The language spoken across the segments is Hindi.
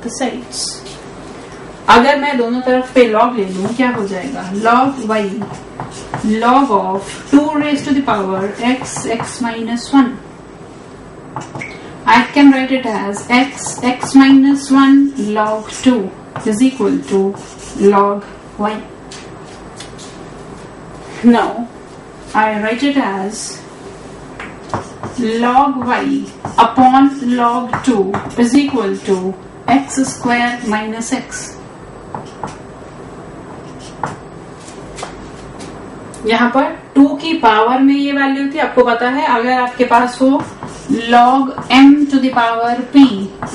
The sides. अगर मैं दोनों तरफ पे log ले लूं क्या हो जाएगा, log y log of 2 raised to the power x minus 1. I can write it as x minus 1 log 2 is equal to log y. Now I write it as log y upon log 2 is equal to x square minus x. यहाँ पर 2 की पावर में ये वैल्यू थी, आपको पता है अगर आपके पास हो log m to the power p,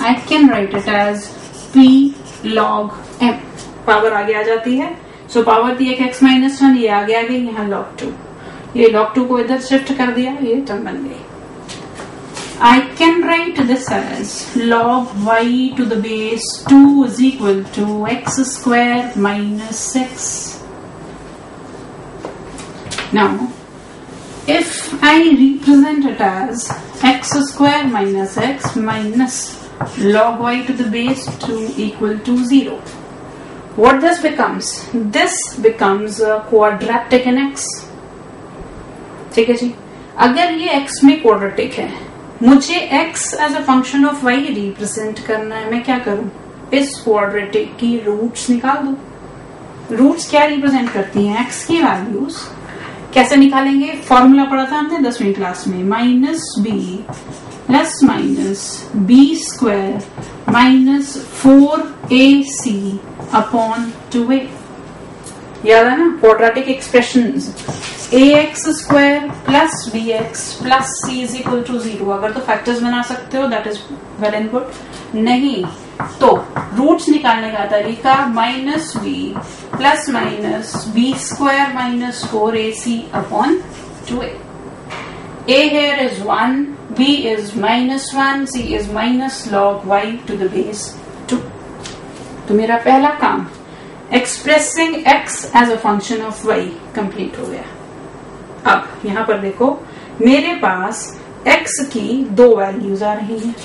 I can write it as p log m. Power आगे आ जाती है, सो पावर थी एक x माइनस 1, ये आगे आ गई यहाँ log 2, ये log 2 को इधर शिफ्ट कर दिया, ये टर्म बन गई. I can write this as log y to the base 2 is equal to x square minus x. Now, if I represent it as x square minus x minus log y to the base 2 equal to 0, what this becomes? This becomes a quadratic in x. ठीक है जी, अगर ये x में क्वाड्रेटिक है, मुझे x as a function of y represent करना है, मैं क्या करूं, इस क्वाड्रेटिक की रूट्स निकाल दूं. रूट्स क्या रिप्रेजेंट करती हैं, x की वैल्यूज. कैसे निकालेंगे, फॉर्मूला पढ़ा था हमने 10वीं क्लास में, minus B plus minus B square minus 4ac upon 2a. याद है ना, quadratic expressions. ax square plus bx plus c is equal to 0. अगर तो फैक्टर्स बना सकते हो that is well and good, नहीं तो रूट्स निकालने का तरीका minus B plus minus B square minus 4ac upon 2a. a here is 1, b is minus 1, c is minus log y to the base 2. तो मेरा पहला काम expressing x as a function of y complete हो गया. अब यहां पर देखो मेरे पास x की दो वैल्यूज आ रही हैं,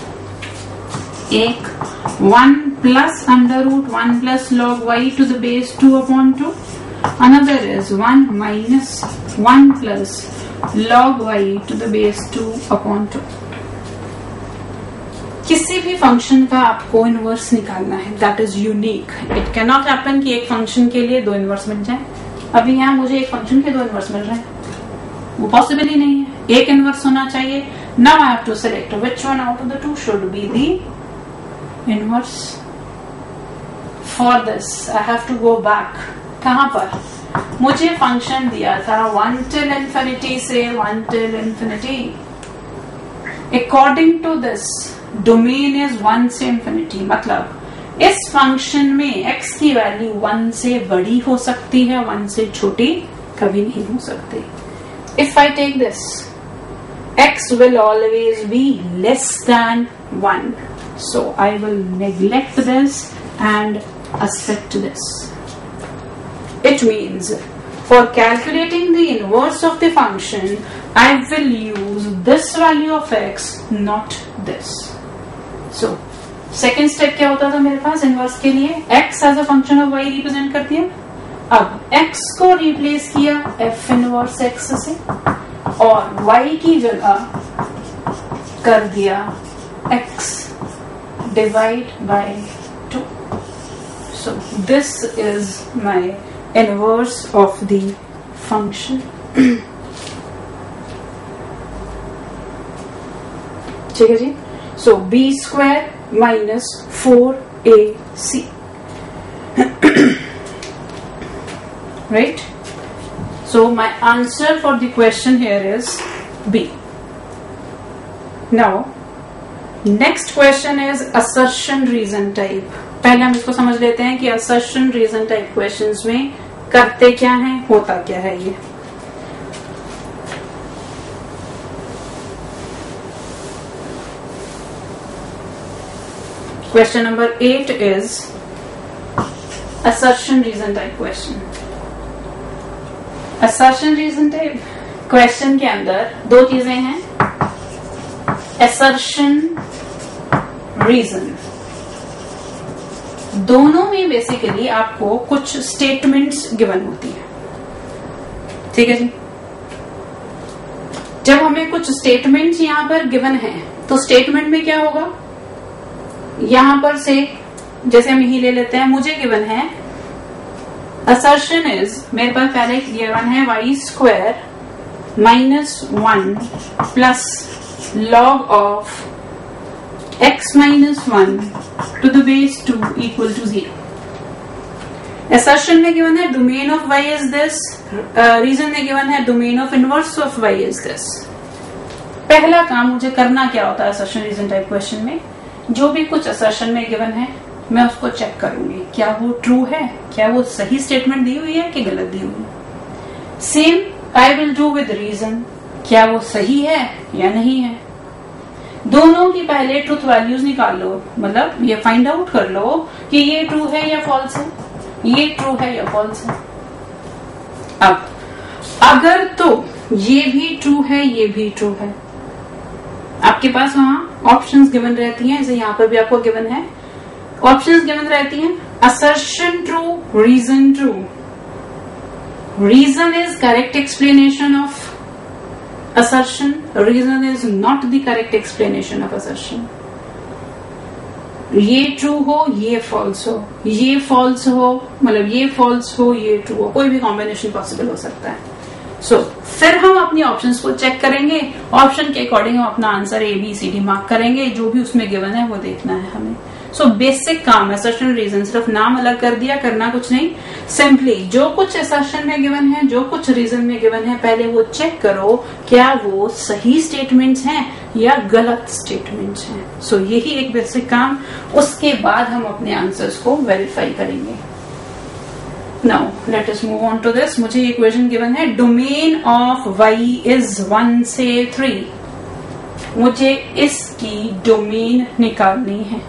एक 1 plus under root 1 plus log y to the base 2 upon 2, another is 1 minus 1 plus log y to the base 2 upon 2. किसी भी फंक्शन का आपको इनवर्स निकालना है, that is unique. It can not happen कि एक फंक्शन के लिए दो इनवर्स मिल जाए. अभी यहाँ मुझे एक फंक्शन के दो इनवर्स मिल रहे हैं, वो पॉसिबल ही नहीं है, एक इनवर्स होना चाहिए. Now I have to select which one out of the two should be the inverse. For this I have to go back. कहां पर मुझे फंक्शन दिया था 1 till infinity से 1 till infinity. According to this domain is 1 से इंफिनिटी, मतलब इस फंक्शन में x की वैल्यू 1 से बड़ी हो सकती है, 1 से छोटी कभी नहीं हो सकती. If I take this, x will always be less than 1. So I will neglect this and accept this. It means for calculating the inverse of the function, I will use this value of x, not this. So second step क्या होता था मेरे पास इनवर्स के लिए, x as a function of y represent करती है. अब x को रिप्लेस किया f इनवर्स x से और y की जगह कर दिया x divide by 2. So this is my inverse of the function. ठीक है जी. सो b square minus 4ac. Right? So my answer for the question here is B. Now, next question is assertion reason type. पहले हम इसको समझ लेते हैं कि assertion reason type questions में करते क्या हैं, होता क्या है. ये question number 8 is assertion reason type question. assertion reason type question के अंदर दो चीजें हैं, assertion reason. दोनों में बेसिकली आपको कुछ स्टेटमेंट्स गिवन होती है, ठीक है जी। जब हमें कुछ स्टेटमेंट्स यहां पर गिवन है तो स्टेटमेंट में क्या होगा, यहां पर से जैसे हम यही ले लेते हैं, मुझे गिवन है असर्शन इज, मेरे पास पहले गिवन है y square -1 plus log of x -1 to the base 2 equal to 0। Assertion में गिवन है domain of y is this, reason में गिवन है domain of inverse of y is this. पहला काम मुझे करना क्या होता है असर्शन रीजन टाइप क्वेश्चन में, जो भी कुछ असर्शन में गिवन है मैं उसको चेक करूंगी, क्या वो ट्रू है, क्या वो सही स्टेटमेंट दी हुई है कि गलत दी हुई है। Same I will do with reason, क्या वो सही है या नहीं है। दोनों की पहले ट्रूथ वैल्यूज निकाल लो, मतलब ये फाइंड आउट कर लो कि ये ट्रू है या फॉल्स है, ये ट्रू है या फॉल्स है। अब अगर तो ये भी ट्रू है, ये भी ट्रू है, आपके पास वहां ऑप्शंस गिवन रहती हैं, जैसे यहां पर भी आपको गिवन है, ऑप्शंस गिवन रहती हैं, assertion true, reason true. Reason is correct explanation of assertion, reason is not the correct explanation of assertion। ये ट्रू हो, ये फॉल्स हो, ये फॉल्स हो, मतलब ये फॉल्स हो, ये ट्रू हो, कोई भी कॉम्बिनेशन पॉसिबल हो सकता है। फिर हम अपनी ऑप्शंस को चेक करेंगे, ऑप्शन के अकॉर्डिंग हम अपना आंसर ABCD मार्क करेंगे, जो भी उसमें गिवन है वो देखना है हमें। बेसिक काम असर्शन रीजन, सिर्फ नाम अलग कर दिया, करना कुछ नहीं, सिंपली जो कुछ असर्शन में गिवन है, जो कुछ रीजन में गिवन है, पहले वो चेक करो क्या वो सही स्टेटमेंट्स हैं या गलत स्टेटमेंट्स हैं। यही एक बेसिक काम, उसके बाद हम अपने आंसर्स को वेरीफाई करेंगे। Now let us move on to this. मुझे ये क्वेश्चन गिवन है डोमेन ऑफ y इज 1 से 3, मुझे इसकी डोमेन निकालनी है।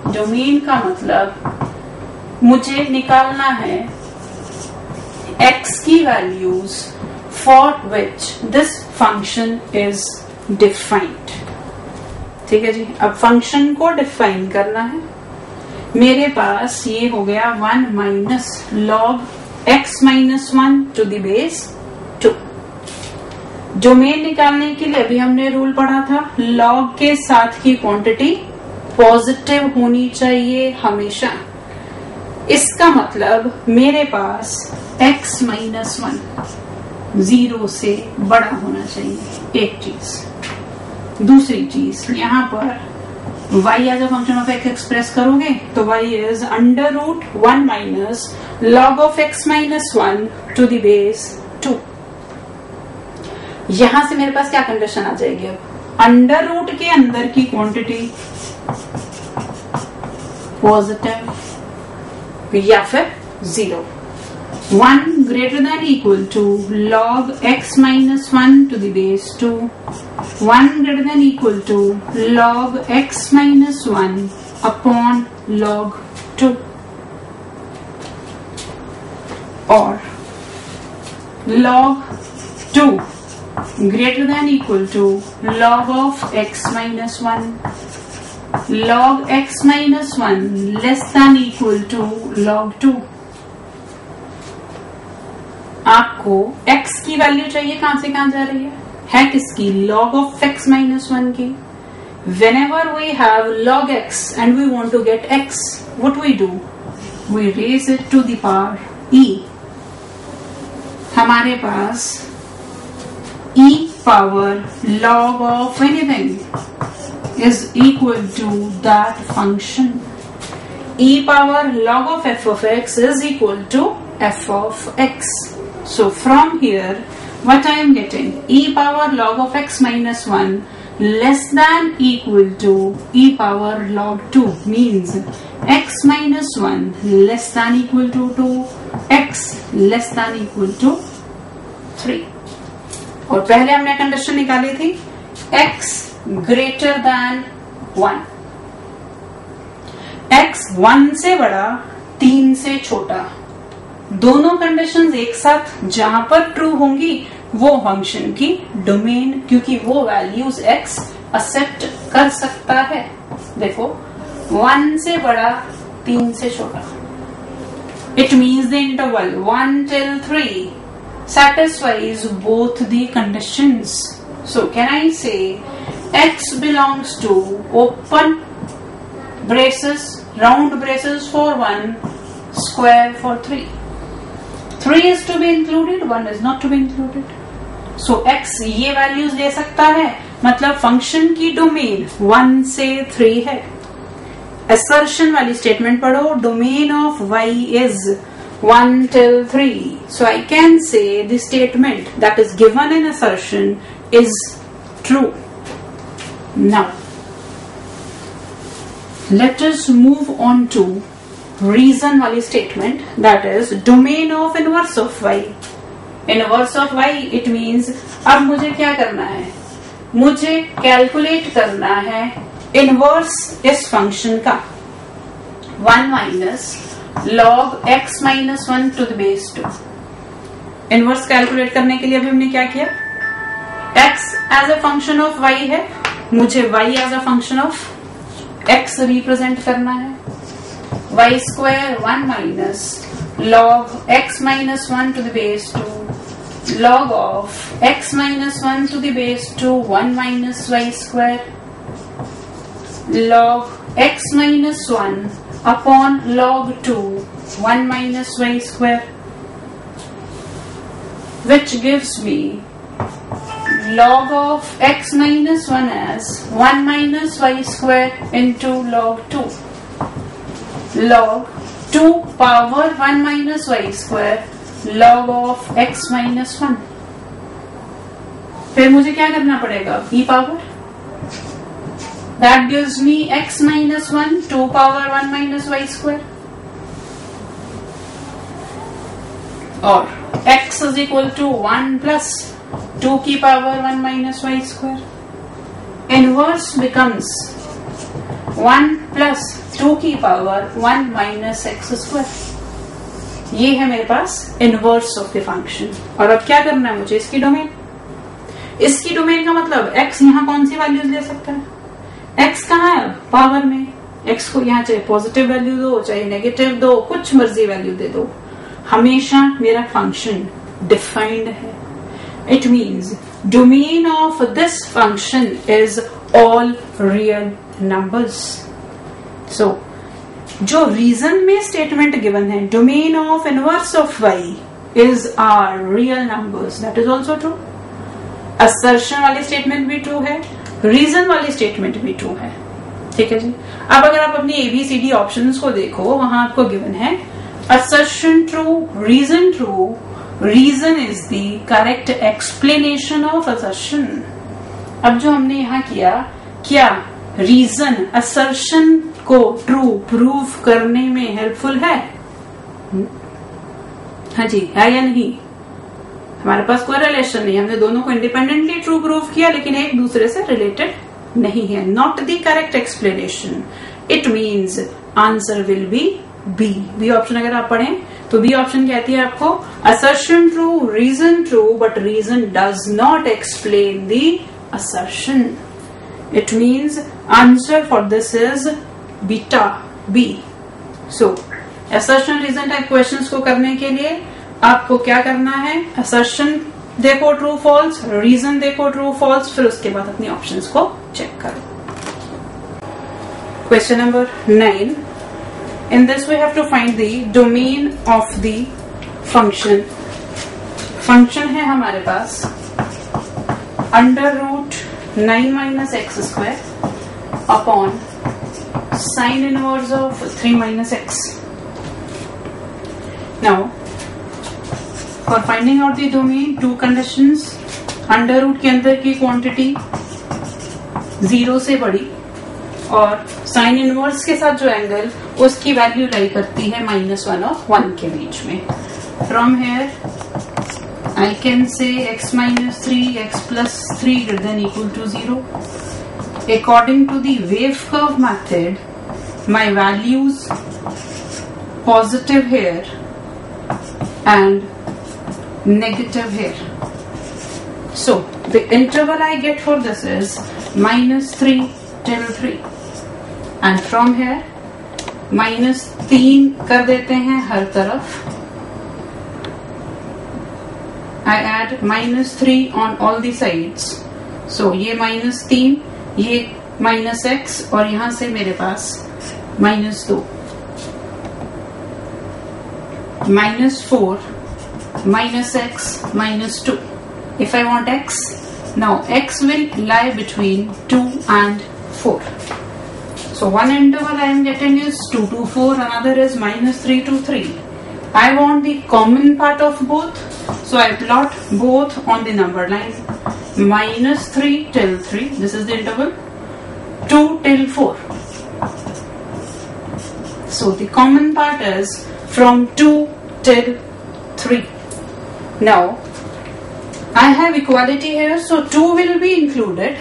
डोमेन का मतलब मुझे निकालना है x की values for which this function is defined, ठीक है जी। अब फंक्शन को डिफाइन करना है, मेरे पास ये हो गया 1 minus log x -1 to the base 2। डोमेन निकालने के लिए अभी हमने रूल पढ़ा था, लॉग के साथ की क्वांटिटी पॉजिटिव होनी चाहिए हमेशा। इसका मतलब मेरे पास x -1 0 से बड़ा होना चाहिए, एक चीज। दूसरी चीज, यहाँ पर y as a function of x express करोगे तो y is √1 minus log of x -1 to the base 2। यहां से मेरे पास क्या कंडीशन आ जाएगी, अब अंडर रूट के अंदर की क्वांटिटी पॉजिटिव या फिर 0, 1 greater than equal to log x -1 to the base 2, 1 greater than equal to log x -1 upon log 2, और log 2 greater than equal to log of x -1, log x -1 less than equal to log 2। आपको x की वैल्यू चाहिए, कहां से कहां जा रही है किसकी, log of x -1 की। whenever we have log x and we want to get x, what we do, we raise it to the power e। हमारे पास e power log of anything is equal to that function। e power log of f of x is equal to f of x। So from here what I am getting, e power log of x -1 less than equal to e power log 2 means x -1 less than equal to 2, x less than equal to 3। और पहले हमने कंडीशन निकाली थी x ग्रेटर देन 1, x 1 से बड़ा 3 से छोटा, दोनों कंडीशंस एक साथ जहां पर ट्रू होंगी वो फंक्शन की डोमेन, क्योंकि वो वैल्यूज x एक्सेप्ट कर सकता है। देखो 1 से बड़ा 3 से छोटा. It means the interval 1 till 3 satisfies both the conditions. So can I say x belongs to open braces, round braces for 1, square for 3. 3 is to be included, 1 is not to be included. So x ये वैल्यूज ले सकता है, मतलब फंक्शन की डोमेन 1 से 3 है. असर्शन वाली स्टेटमेंट पढ़ो. Domain of y is 1 till 3. So I can say the statement that is given in assertion is true. Now let us move on to reason वाली statement, that is domain of inverse of y. Inverse of y it means अब मुझे क्या करना है, मुझे कैलकुलेट करना है इनवर्स इस फंक्शन का 1 minus log x minus 1 to the base 2. Inverse calculate करने के लिए अभी हमने क्या किया, x as a function of y है, मुझे y as a function of x represent करना है. y square 1 minus log x minus 1 to the base 2 log of x minus 1 to the base 2 1 minus y square log x minus 1 upon log 2 1 minus y square, which gives me log of x minus 1 as 1 minus y square into log 2 log 2 power 1 minus y square log of x minus 1. फिर मुझे क्या करना पड़ेगा, e power, that gives me x minus 1 2 power 1 minus y square और x is equal to 1 plus 2 की power 1 minus y square. Inverse becomes 1 plus 2 की power 1 minus x square. ये है मेरे पास इनवर्स ऑफ द फंक्शन. और अब क्या करना है मुझे, इसकी डोमेन. इसकी डोमेन का मतलब x यहाँ कौन सी वैल्यूज ले सकता है, x कहाँ है पावर में, x को यहाँ चाहे पॉजिटिव वैल्यू दो चाहे नेगेटिव दो, कुछ मर्जी वैल्यू दे दो, हमेशा मेरा फंक्शन डिफाइंड है. It means domain of this function is all real numbers. So जो रीजन में स्टेटमेंट गिवन है, domain of inverse of y is R real numbers, that is also true. Assertion वाली स्टेटमेंट भी ट्रू है, रीजन वाली स्टेटमेंट भी ट्रू है. ठीक है जी. अब अगर आप अपनी ABCD ऑप्शंस को देखो, वहां आपको गिवन है assertion true, reason true, reason is the correct explanation of assertion. अब जो हमने यहाँ किया, क्या रीजन assertion को ट्रू प्रूव करने में हेल्पफुल है? हाँ जी, है या नहीं? हमारे पास कोई रिलेशन नहीं, हमने दोनों को इंडिपेंडेंटली ट्रू प्रूव किया, लेकिन एक दूसरे से रिलेटेड नहीं है. Not the correct explanation. It means answer will be B. B option अगर आप पढ़ें तो बी ऑप्शन कहती है आपको assertion true, reason true, but reason does not explain the assertion. It means answer for this is beta B. So assertion reason type questions को करने के लिए आपको क्या करना है, असर्शन देखो ट्रू फॉल्स, रीजन देखो ट्रू फॉल्स, फिर उसके बाद अपनी ऑप्शंस को चेक करो. Question number 9. In this we have to find the domain of the function. Function है हमारे पास under root 9 minus x square upon sin inverse of 3 minus x. Now for finding out the domain, two conditions. Under root के अंदर की क्वांटिटी 0 से बड़ी और साइन इनवर्स के साथ जो एंगल उसकी वैल्यू लाई करती है -1 और 1 के बीच में. From here I can say x minus 3 x plus 3 greater than equal to 0. According to the wave curve method, my values positive here and negative here. So the interval I get for this is -3 till 3. And from here -3 कर देते हैं हर तरफ. I add -3 on all the sides. So ये -3, ये -x और यहां से मेरे पास -2, -4, -x, -2. If I want x, now x will lie between 2 and 4. So one interval I am getting is 2 to 4, another is -3 to 3. I want the common part of both, so I plot both on the number line. -3 till 3, this is the interval. 2 till 4. So the common part is from 2 till 3. Now I have equality here, so 2 will be included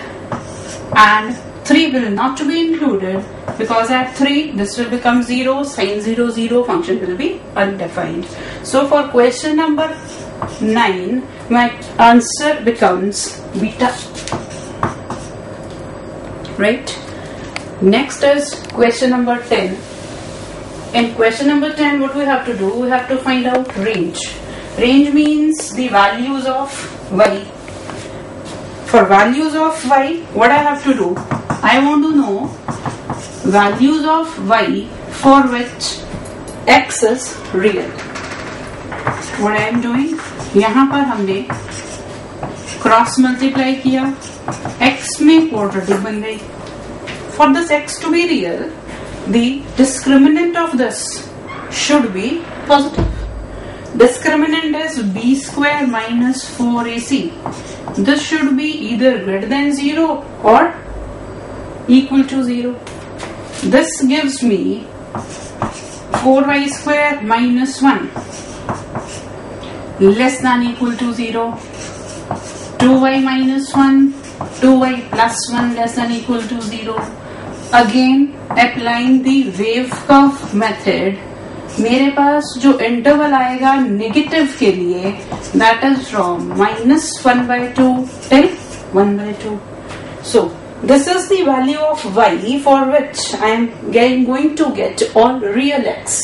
and 3 will not be included, because at 3 this will become 0, sin 0, 0, function will be undefined. So for question number 9, my answer becomes beta. Right? Next is question number 10. In question number 10, what we have to do? We have to find out range. Range means the values of y. For values of y, what I have to do? I want to know values of y for which x is real. What I am doing? यहाँ पर हमने क्रॉस मल्टीप्लाई किया, x में क्वाड्रेटिक बन गई. For this x to be real, the discriminant of this should be positive. Discriminant is b square minus 4ac. This should be either greater than 0 or equal to 0. This gives me 4y square minus 1 less than equal to 0. 2y minus 1, 2y plus 1 less than equal to 0. Again applying the wave curve method, मेरे पास जो इंटरवल आएगा नेगेटिव के लिए, that is from -1/2 till 1/2. So this is the value of y for which I am going to get all real x.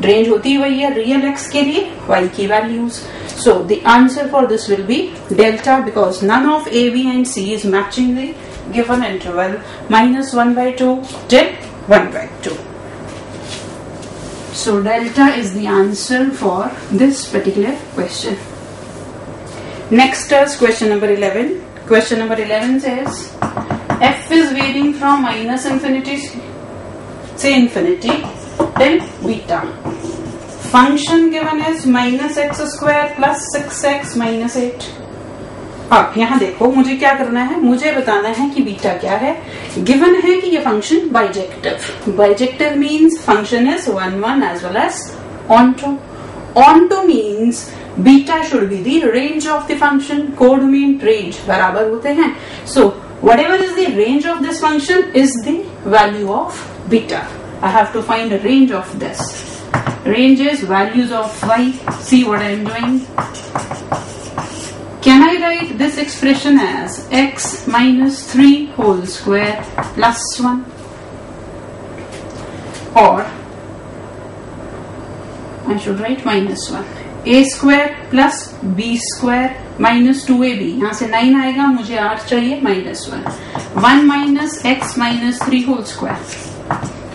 Range होती वही है रियल x के लिए y की values. So the answer for this will be delta, because none of a, b and c is matching the given interval -1/2 till 1/2. So delta is the answer for this particular question. Next is question number 11. Question number 11 says f is varying from -infinity say infinity till beta. Function given is -x square plus 6x minus 8. अब यहाँ देखो मुझे क्या करना है, मुझे बताना है कि बीटा क्या है. गिवन है कि ये function bijective. Bijective means function is 1 1 as well as onto. Onto means beta should be the range of the function. Codomain range बराबर होते हैं. सो whatever is the range of this function is the value of beta. I have to find a range of this. Range is values of y. See what I am doing. Can I write this expression as x minus 3 whole square plus 1? Or I should write -1. a square plus b square minus 2ab. यहाँ से 9 आएगा, मुझे 8 चाहिए, -1. 1 minus x minus 3 whole square.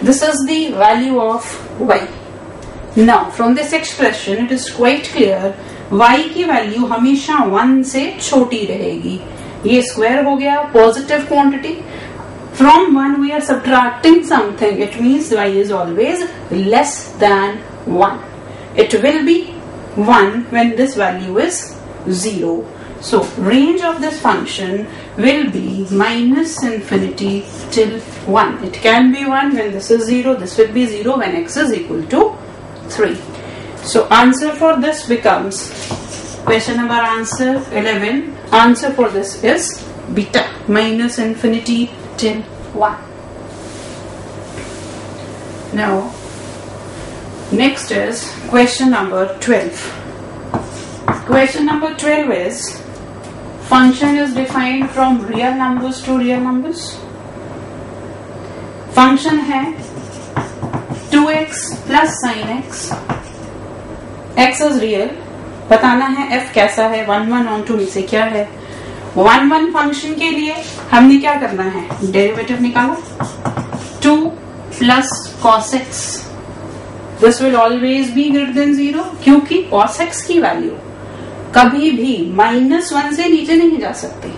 This is the value of y. Now from this expression it is quite clear y की वैल्यू हमेशा 1 से छोटी रहेगी. ये स्क्वायर हो गया positive quantity. From 1 we are subtracting something. It means y is always less than 1. It will be 1 when this value is 0. So range of this function will be -infinity till 1. It can be 1 when this is 0. This will be 0 when x is equal to 3. So answer for this becomes question number answer 11. Answer for this is beta, -infinity till 1. Now next is question number 12. Question number 12 is function is defined from real numbers to real numbers. Function है 2x plus sin x, x is real, बताना है f कैसा है, 1 1 on 2 में से क्या है। 1 1 फंक्शन के लिए हमने क्या करना है, डेरिवेटिव निकालो, 2 plus cos x, this will always be greater than 0, क्योंकि cos x की वैल्यू कभी भी -1 से नीचे नहीं जा सकती,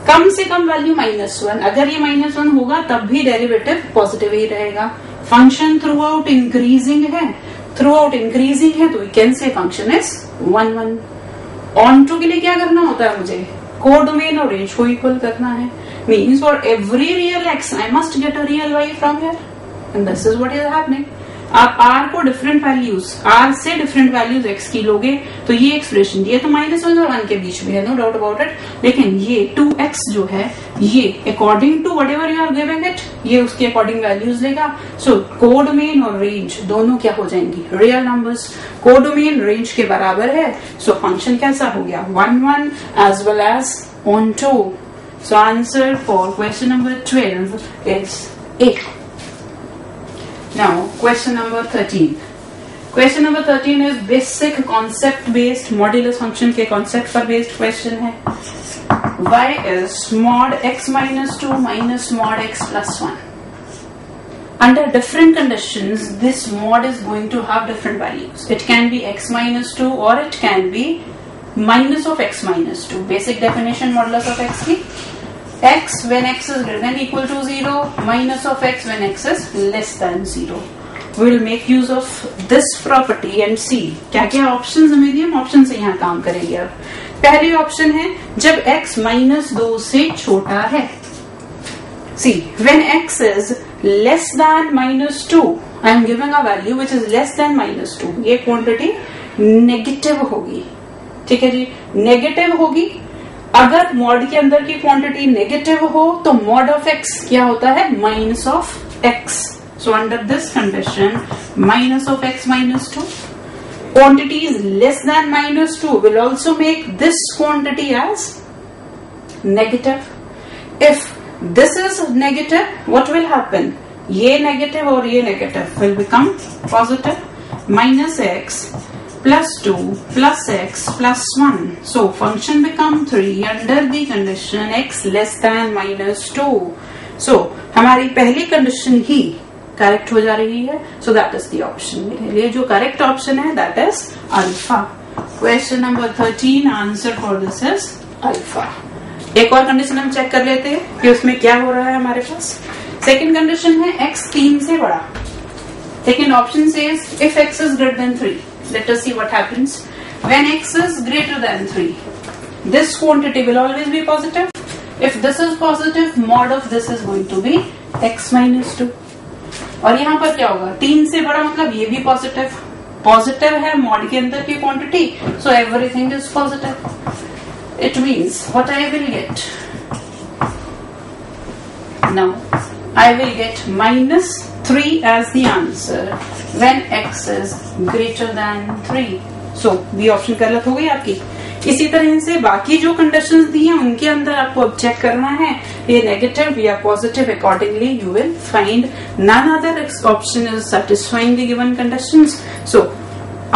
कम से कम वैल्यू -1, अगर ये -1 होगा तब भी डेरिवेटिव पॉजिटिव ही रहेगा। फंक्शन थ्रू आउट इंक्रीजिंग है, तो we can say function is 1 1। Onto के लिए क्या करना होता है, मुझे कोडोमेन और रेंज को इक्वल करना है, means for every real x I must get a real y from here, and this is what is happening. आप r को डिफरेंट वैल्यूज, r से डिफरेंट वैल्यूज x की लोगे तो ये एक्सप्रेशन, ये तो -1 और 1 के बीच में है, नो डाउट अबाउट इट, लेकिन ये 2x जो है ये according to whatever you are giving it, ये उसके अकॉर्डिंग वैल्यूज लेगा। सो कोडोमेन और रेंज दोनों क्या हो जाएंगी, रियल नंबर्स, कोडोमेन रेंज के बराबर है। सो फंक्शन कैसा हो गया, 1 1 as well as onto. So answer for question number 12 is A. Now, question number 13. Question number 13 is basic concept based, modulus function के concept पर based question है। Y is mod x minus 2 minus mod x plus 1. Under different conditions, this mod is going to have different values. It can be x minus 2 or it can be minus of x minus 2. Basic definition modulus of x की, x when x is greater than equal to 0, minus of x when x is less than 0. We will make use of this property and see क्या क्या options हमें दिए, हम option से यहाँ काम करेंगे। अब पहली option है जब x -2 से छोटा है। See, when x is less than -2, I am giving a value which is less than -2, ये quantity नेगेटिव होगी, ठीक है जी, नेगेटिव होगी। अगर मॉड के अंदर की क्वांटिटी नेगेटिव हो तो मॉड ऑफ एक्स क्या होता है, minus of x. So under this condition minus of x -2, quantity is less than -2 will also make this quantity as negative. If this is negative what will happen, ये नेगेटिव और ये negative will become positive, minus x plus 2 plus x plus 1. So function become 3 under the condition x less than -2. So हमारी पहली कंडीशन ही करेक्ट हो जा रही है। So that is the option, मेरे लिए जो करेक्ट ऑप्शन है that is alpha. Question number 13 answer for this is alpha. एक और कंडीशन हम चेक कर लेते हैं कि उसमें क्या हो रहा है हमारे पास। सेकेंड कंडीशन है x 3 से बड़ा। Second option says if x is greater than 3. Let us see what happens when x is greater than 3. This quantity will always be positive. If this is positive, mod of this is going to be x minus 2. और यहाँ पर क्या होगा, 3 से बड़ा मतलब ये भी पॉजिटिव, पॉजिटिव है मॉड के अंदर की quantity, so everything is positive. It means what I will get now, I will get -3 as the answer when x is greater than 3. So B option गलत हो गई आपकी। इसी तरह से बाकी जो कंडीशंस दी हैं उनके अंदर आपको अब चेक करना है ये नेगेटिव या positive, accordingly you will find none other option is satisfying the given conditions. So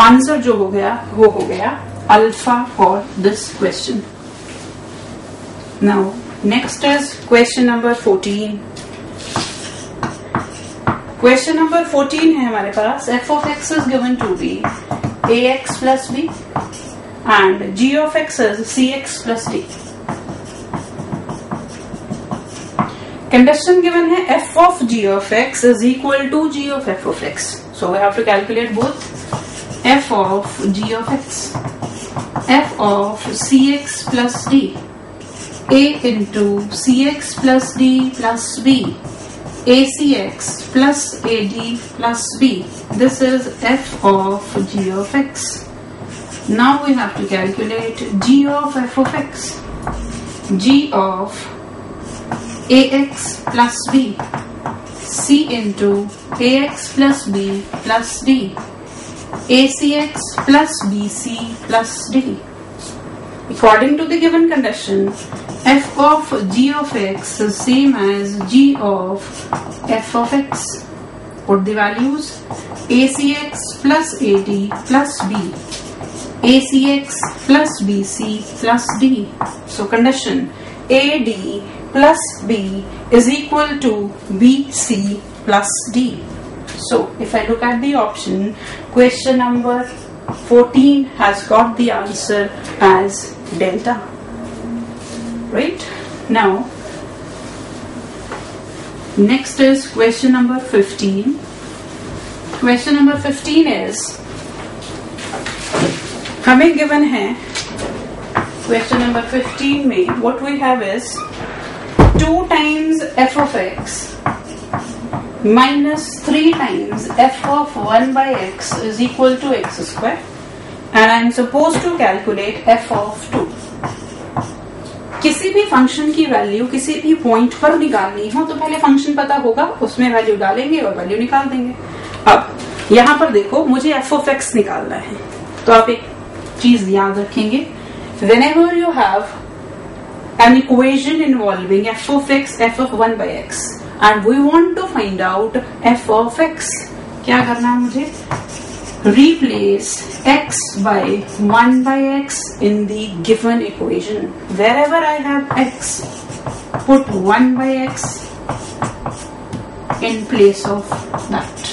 answer जो हो गया वो हो गया alpha for this question. Now next is question number 14। Question number 14 है हमारे पास, f of x is given to be ax plus b and g of x is cx plus d. Condition given है f of g of x is equal to g of f of x. So we have to calculate both. f of g of x, f of cx plus d, a into cx plus d plus b, acx plus ad plus b. This is f of g of x. Now we have to calculate g of f of x. G of ax plus b, c into ax plus b plus d, acx plus bc plus d. According to the given condition, f of g of x is same as g of f of x. Put the values ACX plus AD plus B, ACX plus BC plus D. So condition AD plus B is equal to BC plus D. So if I look at the option, question number 14 has got the answer as delta. Right? Now next is question number 15. Question number 15 is, हमें given है question number 15 में what we have is 2 times f of x minus 3 times f of 1 by x is equal to x square, and I am supposed to calculate f of 2. किसी भी फंक्शन की वैल्यू किसी भी पॉइंट पर निकालनी हो तो पहले फंक्शन पता होगा, उसमें वैल्यू डालेंगे और वैल्यू निकाल देंगे. अब यहाँ पर देखो, मुझे f of x निकालना है, तो आप एक चीज याद रखेंगे, whenever you have an equation involving f of x, f of 1 by x, and we want to find out f of x, क्या करना है मुझे? Replace x by 1 by x in the given equation. Wherever I have x, put 1 by x in place of that.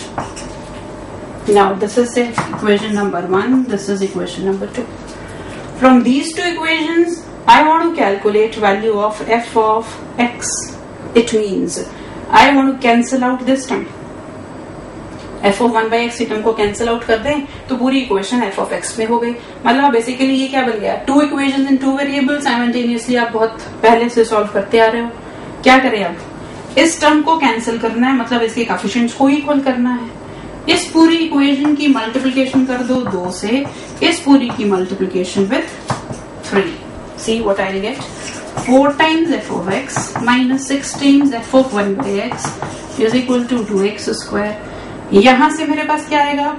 Now this is equation number 1, this is equation number 2. From these two equations, I want to calculate value of f of x. It means I want to cancel out this term. f of 1 by x term को कैंसिल आउट कर दें तो पूरी इक्वेशन f of x में हो गई. मतलब बेसिकली ये क्या बन गया? 2 इक्वेशंस इन 2 वेरिएबल्स साइमल्टेनियसली आप बहुत पहले से सॉल्व करते आ रहे हो. क्या करें अब? इस टर्म को कैंसिल करना है, मतलब इसके कोएफिशिएंट्स को इक्वल करना है. इस पूरी इक्वेशन की मल्टीप्लिकेशन कर दो 2 से, इस पूरी की multiplication with 3. See what I get? 4 times f of x minus 6 times f of 1 by x is equal to 2x square. यहां से मेरे पास क्या आएगा?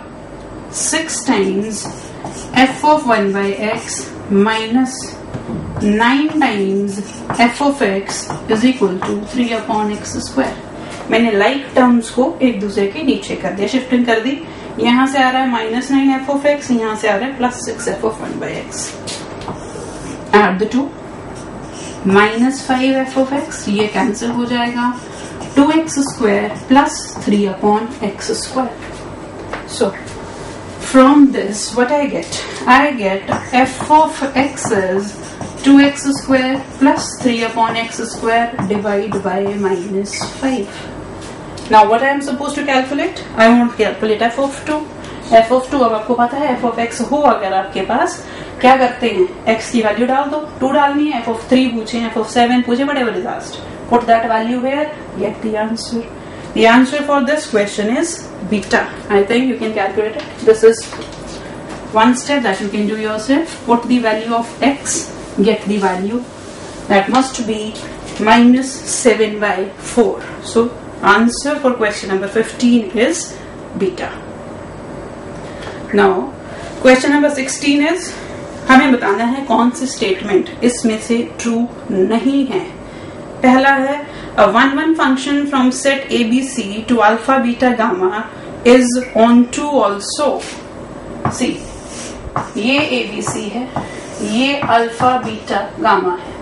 6 times f of 1 by x minus 9 times f of x is equal to 3 upon x square. मैंने लाइक टर्म्स को एक दूसरे के नीचे कर दिया, शिफ्टिंग कर दी. यहां से आ रहा है माइनस 9 f of x, यहां से आ रहा है plus 6 f of 1 by x. Add the two. Minus 5 f of x, ये कैंसिल हो जाएगा. 2x square plus 3 upon x square. So from this what I get? I get f of x is 2x square plus 3 upon x square divided by minus 5. Now what I am supposed to calculate? I want to calculate f of 2. f of 2 अब आपको पता है f of x हो अगर आपके पास, क्या करते हैं? x की वैल्यू डाल दो, 2 डालनी है, f of 3 पूछे, f of 7 पूछे, whatever is asked. Put that value here, get the answer. The answer for this question is beta. I think you can calculate it. This is one step that you can do yourself. Put the value of x, get the value. That must be minus 7 by 4. So answer for question number 15 is beta. Now question number 16 is, हमें बताना है कौन सी स्टेटमेंट इसमें से ट्रू नहीं है. पहला है a 1-1 function from set ABC to alpha beta gamma is onto also. See, ये ABC है, ये अल्फा बीटा गामा है.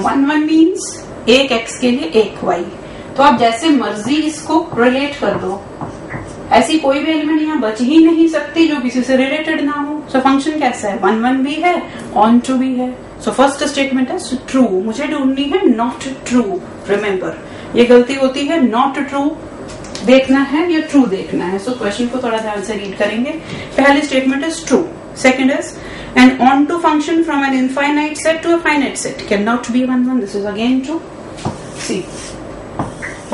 1-1 मीन्स एक x के लिए एक y. तो आप जैसे मर्जी इसको रिलेट कर दो, ऐसी कोई भी एलिमेंट यहाँ बच ही नहीं सकती जो किसी से रिलेटेड ना हो. सो फंक्शन कैसा है? 1-1 भी है, ऑन टू भी है. सो फर्स्ट स्टेटमेंट है ट्रू. मुझे ढूंढनी है नॉट ट्रू. रिमेम्बर, ये गलती होती है, नॉट ट्रू देखना है या ट्रू देखना है. सो क्वेश्चन को थोड़ा ध्यान से रीड करेंगे. पहली statement is true. Second is an onto function from an infinite set to a finite set can not be 1-1. This is again true. See,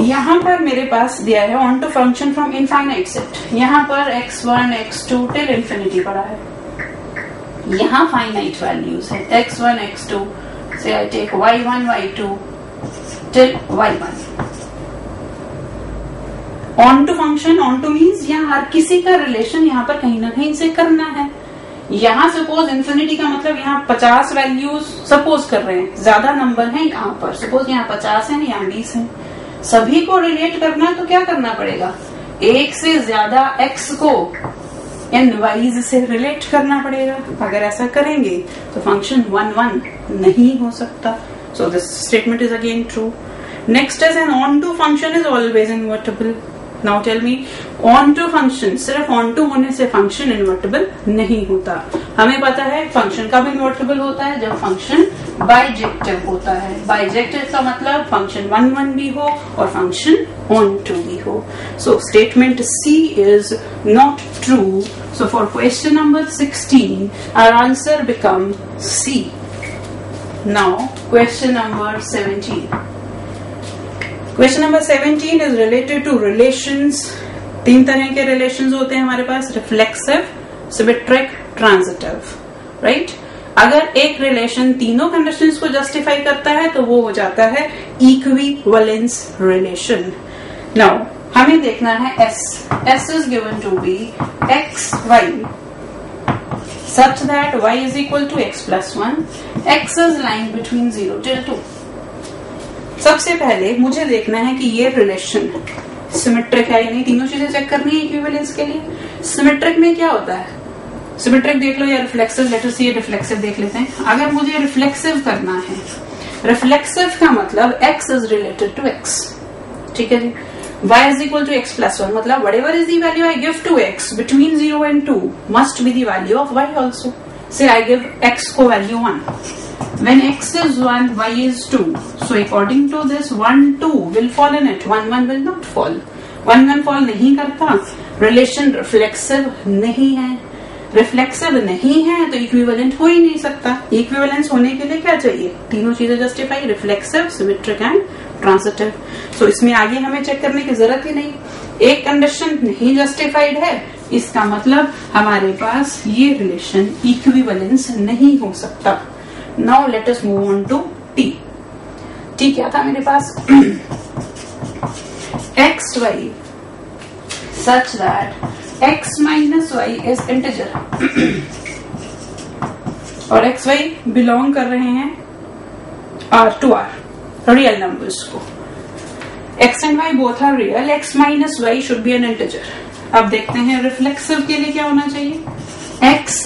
यहाँ पर मेरे पास दिया है onto function from infinite set. यहाँ पर x1 x2 टिल इंफिनिटी पड़ा है. यहाँ फाइनाइट वैल्यूज है x1 x2 से I take y1 y2 till y1. Onto function, onto means यहाँ हर किसी का रिलेशन यहाँ पर कहीं ना कहीं से करना है. यहाँ सपोज इंफिनिटी का मतलब यहाँ 50 वैल्यूज सपोज कर रहे हैं, ज्यादा नंबर है यहाँ पर. सपोज यहाँ 50 है, यहाँ 20 है. सभी को रिलेट करना तो क्या करना पड़ेगा, एक से ज्यादा x को n वाइज से रिलेट करना पड़ेगा। अगर ऐसा करेंगे तो फंक्शन 1 1 नहीं हो सकता। So this statement is again true. Next is an onto function is always invertible. Now tell me, onto function, सिर्फ ऑन टू होने से फंक्शन इन्वर्टिबल नहीं होता। हमें पता है फंक्शन कब इन्वर्टिबल होता है, जब फंक्शन बाइजेक्टिव होता है। बाइजेक्टिव का मतलब फंक्शन 1 1 भी हो और फंक्शन ऑन टू भी हो। So statement C is not true. So for question number 16 our answer become C. Now question number 17। Question number 17 is related to relations. 3 तरह के रिलेशंस होते हैं हमारे पास, रिफ्लेक्सिव, सिमेट्रिक, ट्रांजिटिव, राइट। अगर एक रिलेशन तीनों कंडीशंस को जस्टिफाई करता है तो वो हो जाता है इक्विवेलेंस रिलेशन। नाउ हमें देखना है S is given to be x Y such that y is equal to x plus 1, x is lying between 0 till 2। सबसे पहले मुझे देखना है कि ये रिलेशन सिमेट्रिक है या नहीं, तीनों चीजें चेक करनी है इक्विवेलेंस के लिए। सिमेट्रिक में क्या होता है, सिमेट्रिक देख लो या रिफ्लेक्सिव, लेट अस सी रिफ्लेक्सिव देख लेते हैं। अगर मुझे रिफ्लेक्सिव करना है, रिफ्लेक्सिव का मतलब x is related to x, ठीक है जी। y is equal to x plus 1 मतलब whatever is the value I give to x between 0 and 2 must be the value of y also. Say I give x को value 1. When x is 1, y is 2. So according to this 1 2 will fall in it, 1 1 will not fall. 1 1 fall नहीं करता, रिलेशन रिफ्लेक्सिव नहीं है। रिफ्लेक्सिव नहीं है तो इक्विवेलेंट हो ही नहीं सकता। इक्विवेलेंस होने के लिए क्या चाहिए, तीनों चीजें justify, reflexive, symmetric and transitive. So इसमें आगे हमें चेक करने की जरूरत ही नहीं। एक कंडीशन नहीं जस्टिफाइड है, इसका मतलब हमारे पास ये रिलेशन इक्विवेलेंस नहीं हो सकता। Now let us move on to T. T क्या था मेरे पास, X Y such that x minus y is integer और x y बिलोंग कर रहे हैं to r रियल नंबर्स को। x and y both are real, x minus y should be an integer। अब देखते हैं रिफ्लेक्सिव के लिए क्या होना चाहिए, x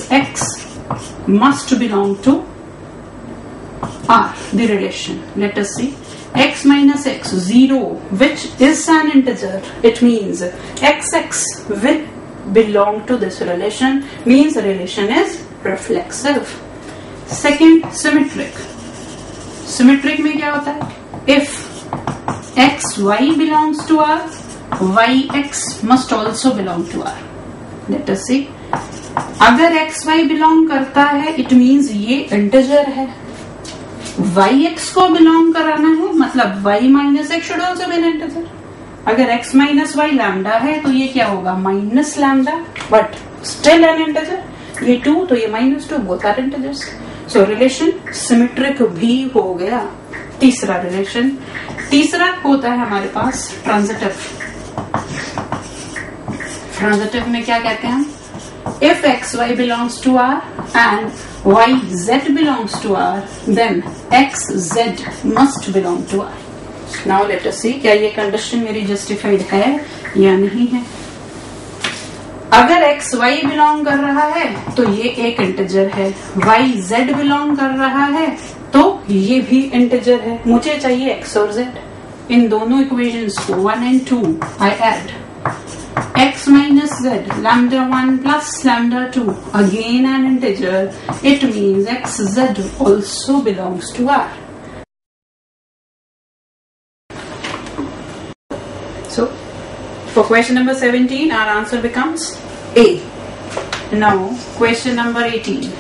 must belong to r, the relation। Let us see, x minus x 0 which is an integer, it means x will belong to this relation, means the relation is reflexive। Second, symmetric। Symmetric में क्या होता है, if x y belongs to r, y x must also belong to r। Let us see, अगर x y belong करता है it means ये integer है, yx को बिलोंग कराना है मतलब y minus x should also be an integer. अगर x माइनस वाई लैम्डा है तो ये क्या होगा, minus lambda, but still an integer. ये 2 तो ये -2, both are integers. So relation symmetric भी हो गया। तीसरा रिलेशन, तीसरा होता है हमारे पास ट्रांजिटिव। ट्रांजिटिव में क्या कहते हैं हम, if x y belongs to r and y z belongs to r, then x z must belong to r। Now let us see क्या ये कंडीशन मेरी जस्टिफाइड है या नहीं है। अगर x y बिलोंग कर रहा है तो ये एक इंटीजर है, y z बिलोंग कर रहा है तो ये भी इंटीजर है। मुझे चाहिए x और z, इन दोनों इक्वेशंस को 1 and 2 I add x minus z, lambda 1 plus lambda 2, again an integer, it means xz also belongs to r। So for question number 17 our answer becomes A। Now question number 18।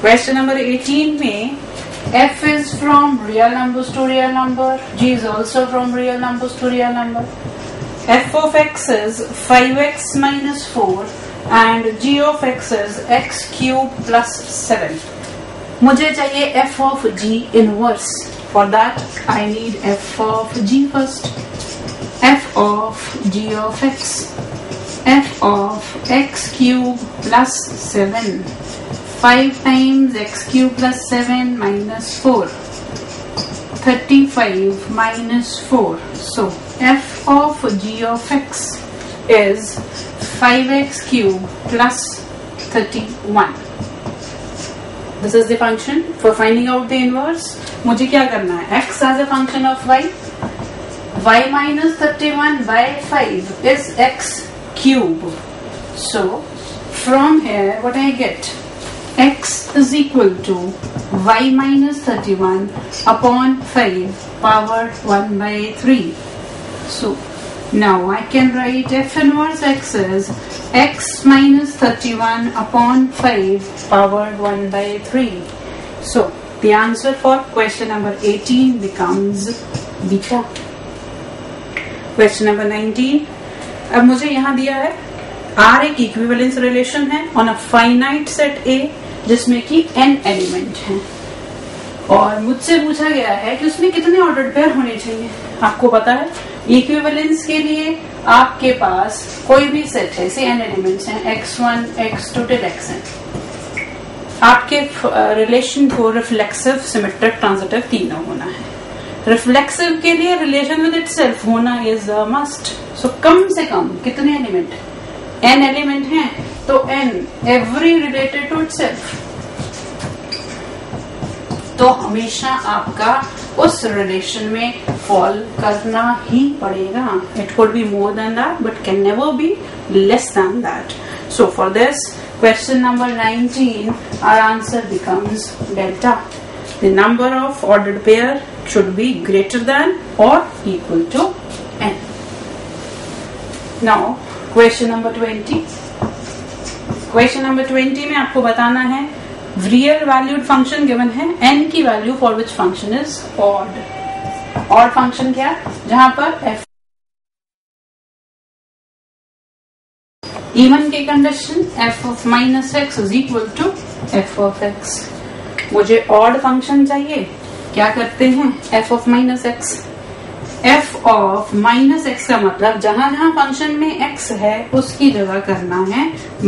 Question number 18 में f is from real numbers to real number, g is also from real numbers to real number, f of x is 5x minus 4 and g of x is x cube plus 7। मुझे चाहिए f of g inverse, for that I need f of g first। f of g of x, f of x cube plus 7, 5 times x cube plus 7 minus 4, 35 minus 4, so f of g of x is 5x cube plus 31. This is the function. For finding out the inverse, मुझे क्या करना है? x as a function of y. y minus 31 by 5 is x cube. So from here what I get? X is equal to y minus 31 upon 5 power 1 by 3. So now I can write f inverse x is x minus 31 upon 5 power 1 by 3. So the answer for question number 18 becomes beta. Question number 19. अब मुझे यहाँ दिया है R एक इक्विवेलेंस रिलेशन है on a finite set A जिसमें कि n एलिमेंट हैं और मुझसे पूछा गया है कि उसमें कितने ऑर्डर्ड पेयर होने चाहिए. आपको पता है इक्विवेलेंस के लिए आपके पास कोई भी सेट है, ऐसे n एलिमेंट्स हैं x1 x2 till xn. आपके रिलेशन को रिफ्लेक्सिव, सिमेट्रिक, ट्रांजिटिव तीनों होना है. रिफ्लेक्सिव के लिए रिलेशन विद इटसेल्फ होना इज अ मस्ट. सो कम से कम कितने एलिमेंट? n एलिमेंट हैं तो n every related to itself. तो हमेशा आपका उस रिलेशन में फॉल करना ही पड़ेगा. It could be more than that but can never be less than that. So for this question number 19, our answer becomes delta. The number of ordered pair should be greater than or equal to n. Now question number 20. Question number 20 में आपको बताना है रियल वैल्यूड फंक्शन गिवन है, n की value for which function is odd. Odd function क्या? जहां पर f इवन की condition f of minus x is equal to f of x. मुझे ऑड फंक्शन चाहिए. क्या करते हैं? f of minus x. f of minus x का मतलब जहां जहां फंक्शन में x है उसकी जगह करना है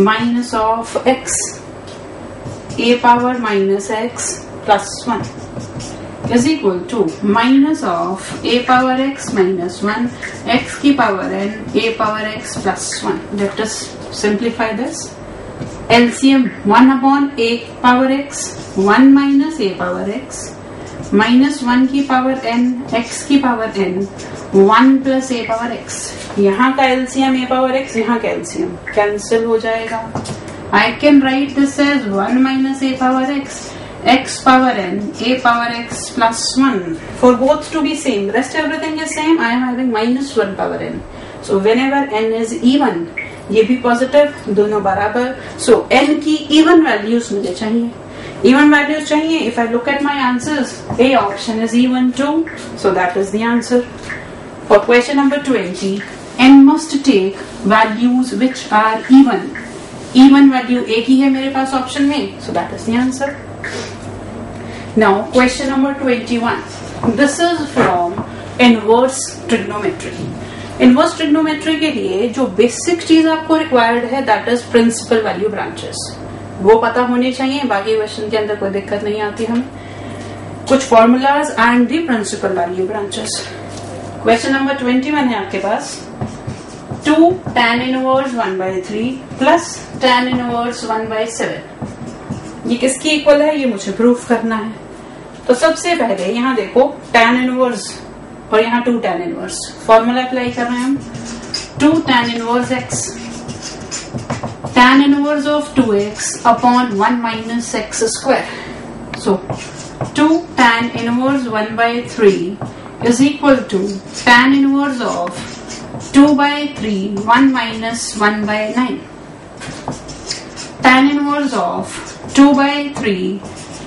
minus of x. a power minus x plus 1 is equal to minus of a power x minus 1 x की power n a power x plus 1. Let us simplify this. LCM 1 upon a power x 1 minus a power x minus 1 की power n x की power n 1 plus a power x. यहाँ का LCM a power x, यहाँ का LCM कैंसिल हो जाएगा. I can write this as 1 minus a power x power n a power x plus 1. For both to be same, rest everything is same. I am having minus 1 power n. So whenever n is even, ये भी पॉजिटिव, दोनों बराबर. सो n की इवन वैल्यूज मुझे चाहिए. इवन वैल्यूज चाहिए. If I look at my answers, A option is even 2, so that is the answer. For question number 20, n must take values which are even. Even value एक ही है मेरे पास ऑप्शन में, so that is the answer. Now question number 21. This is from inverse trigonometry. Inverse trigonometry के लिए जो बेसिक चीज आपको रिक्वायर्ड है that is principal value branches. वो पता होने चाहिए. बाकी क्वेश्चन के अंदर कोई दिक्कत नहीं आती हमें. कुछ formulas and the principal value branches. Question number 21 है आपके पास. 2 tan inverse 1/3 plus tan inverse 1/7. ये किसकी इक्वल है? ये मुझे प्रूफ करना है. तो सबसे पहले यहाँ देखो tan इनवर्स और यहाँ 2 tan इनवर्स. फॉर्मूला अप्लाई कर रहे हैं हम. 2 tan inverse x tan inverse of 2x upon 1 minus x square. So 2 tan inverse 1/3 is equal to tan inverse of 2/3 1 minus 1/9. tan inverse of 2/3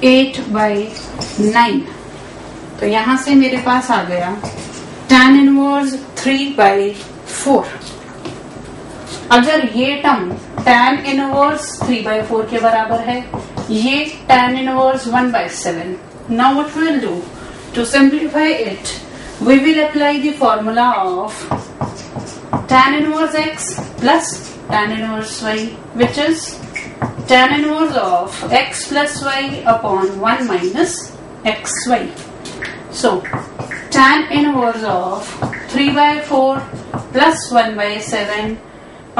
8/9. तो यहां से मेरे पास आ गया tan इनवर्स 3/4. अगर ये टर्म tan इनवर्स 3/4 के बराबर है, ये tan inverse 1/7. Now what we will do to simplify it, we will apply the formula of tan inverse x plus tan inverse y, which is tan inverse of x plus y upon 1 minus xy. So tan inverse of 3/4 plus 1/7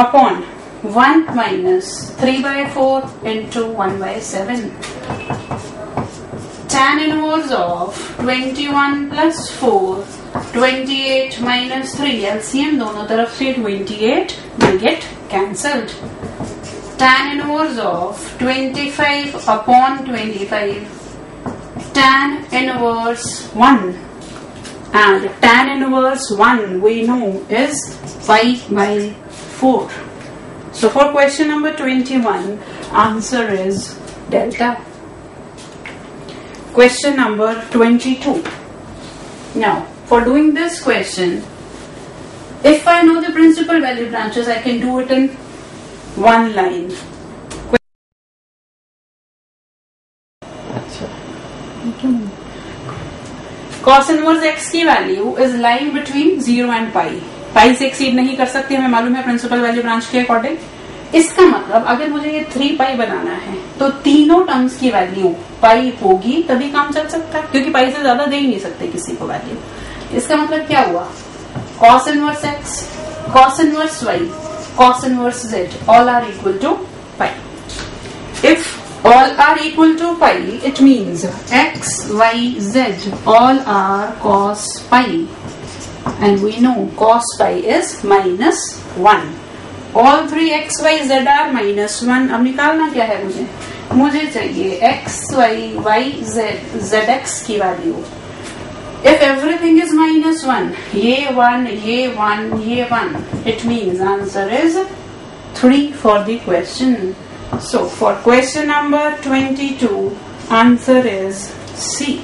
upon 1 minus 3/4 into 1/7. Tan inverse of 21 plus 4, 28 minus 3. LCM दोनों तरफ से 28 will get cancelled. Tan inverse of 25 upon 25. Tan inverse 1. And tan inverse 1 we know is pi/4. So for question number 21, answer is delta. Question number 22. Now, for doing this question, if I know the principal value branches, I can do it in one line. Cos inverse x की value is lying between 0 and pi. Pi से एक्सीड नहीं कर सकती, हमें मालूम है प्रिंसिपल वैल्यू ब्रांच के अकॉर्डिंग. इसका मतलब अगर मुझे ये 3 पाई बनाना है तो तीनों टर्म्स की वैल्यू पाई होगी, तभी काम चल सकता है, क्योंकि पाई से ज्यादा दे ही नहीं सकते किसी को वैल्यू. इसका मतलब क्या हुआ? cos inverse x, cos inverse y, cos inverse z all are equal to pi. If all are equal to pi, it means x, y, z all are cos pi, and we know cos pi is -1. All 3 x, y, z are -1. अब निकालना क्या है मुझे चाहिए x, y, y, z, zx की वैल्यू. If everything is -1, ये 1, ये 1, ये 1, it means answer is 3 for the question. So for question number 22, answer is C.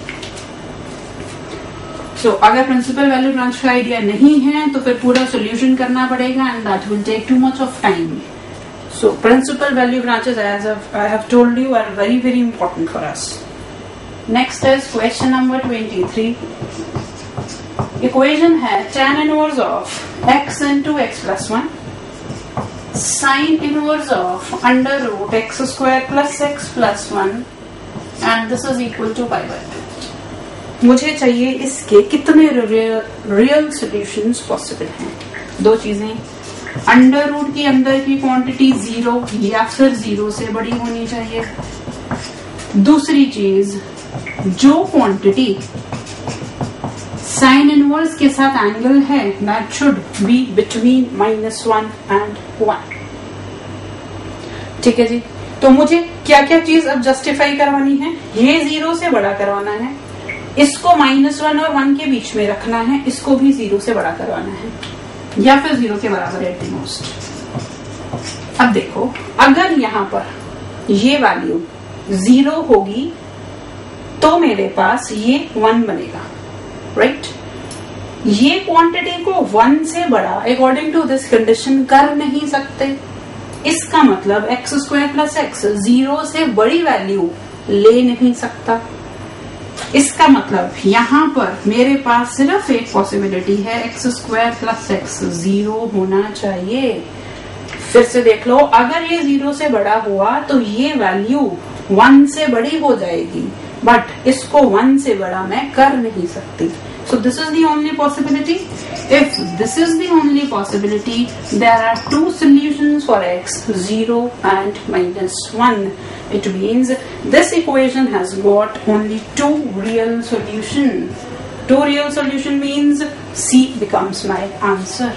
So अगर प्रिंसिपल वैल्यू ब्रांच का आइडिया नहीं है तो फिर पूरा सोल्यूशन करना पड़ेगा, and that will take too much of time. So principal value branches, as I have told you, are very very important for us. Next is question number 23. Equation है tan inverse of x into x plus 1, sin inverse of under root x square plus x plus 1, and this is equal to pi/2. मुझे चाहिए इसके कितने रियल सॉल्यूशंस पॉसिबल हैं. दो चीजें, अंडर रूट की अंदर की क्वांटिटी 0 या फिर 0 से बड़ी होनी चाहिए. दूसरी चीज, जो क्वांटिटी साइन इनवर्स के साथ एंगल है that should be between -1 and 1. ठीक है जी. तो मुझे क्या क्या चीज अब जस्टिफाई करवानी है? ये 0 से बड़ा करवाना है, इसको -1 और 1 के बीच में रखना है, इसको भी 0 से बड़ा करवाना है, या फिर 0 के बराबर एट द मोस्ट. अब देखो, अगर यहाँ पर ये वैल्यू 0 होगी तो मेरे पास ये 1 बनेगा, राइट? ये क्वांटिटी को 1 से बड़ा अकॉर्डिंग टू दिस कंडीशन कर नहीं सकते. इसका मतलब x² + x 0 से बड़ी वैल्यू ले नहीं सकता. इसका मतलब यहाँ पर मेरे पास सिर्फ एक पॉसिबिलिटी है, x² + x 0 होना चाहिए. फिर से देख लो, अगर ये 0 से बड़ा हुआ तो ये वैल्यू 1 से बड़ी हो जाएगी, बट इसको 1 से बड़ा मैं कर नहीं सकती. So this is the only possibility. If this is the only possibility, there are two solutions for x, 0 and -1. It means this equation has got only 2 real solutions. 2 real solution means C becomes my answer.